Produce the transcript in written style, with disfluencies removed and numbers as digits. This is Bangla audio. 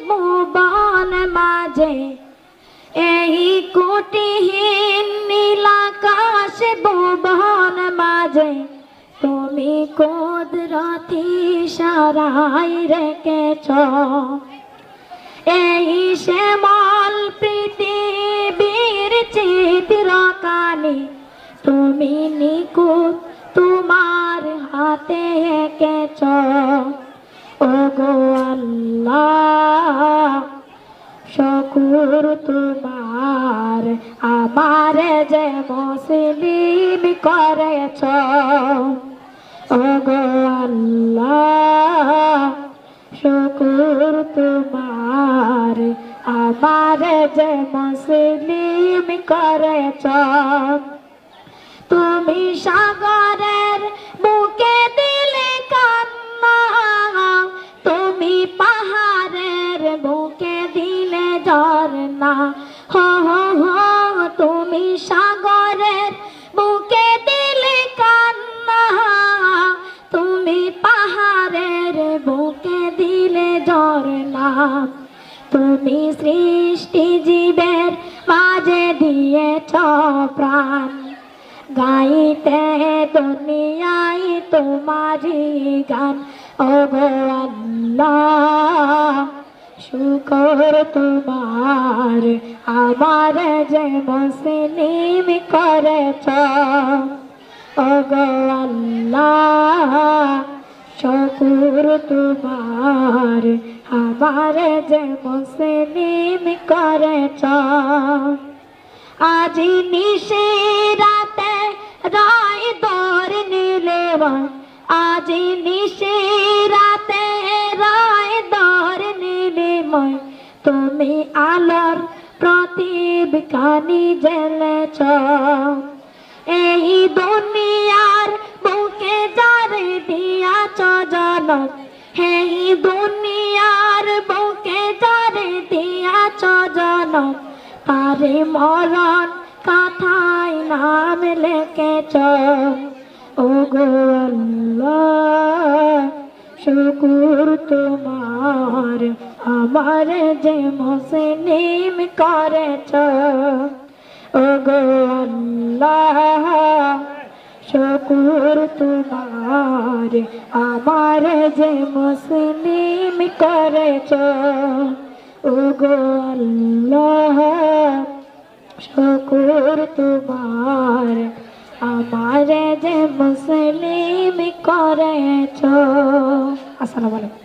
ভুবন মাঝে এই কোটিহীন নীলাকাশ ভুবন মাঝে তুমি কুদরতি ইশারায় রেখেছ এই শ্যামল পৃথিবীর চিত্রকানি তুমি নিখুঁত তোমার হাতে এঁকেছ ওগো আল্লাহ শুকর তোমার আমার যে মুসলিম করেছ ওগো আল্লাহ শুকর তোমার আমার যে মুসলিম করেছ তুমি সাগরের বুকে দিলে কান্না তুমি পাহাড়ের বুকে দিলে ঝরনা হো হো হো তুমি সাগরের বুকে দিলে কান্না তুমি পাহাড়ের বুকে দিলে ঝরনা তুমি সৃষ্টি জীবের মাঝে দিয়েছ প্রাণ গাইতে দুনিয়ায় তোমারি গান ওগো আল্লাহ শুকর তোমার আমার যে মুসলিম করেছ ওগো আল্লাহ শুকর তোমার আমার যে মুসলিম করেছ আজি নিশি রাতে রায় দর নিলে আজি নিশি রাতে রায় দর নিলে তুমি আলোর প্রদীপ খানি জ্বেলেছ এই দুনিয়ার বুকে যারে দিয়াছ জনম এই দুনিয়ার বুকে যারে দিয়াছ জনম তারে মরণ কথায় নাম লেখেছ ওগো আল্লাহ শুকর তোমার আমার যে মুসলিম করেছ ওগো আল্লাহ শুকর তোমার আমার যে মুসলিম করেছ ওগো আল্লাহ শুকর তোমার আমার যে মুসলিম করেছ। আসসালামু আলাইকুম।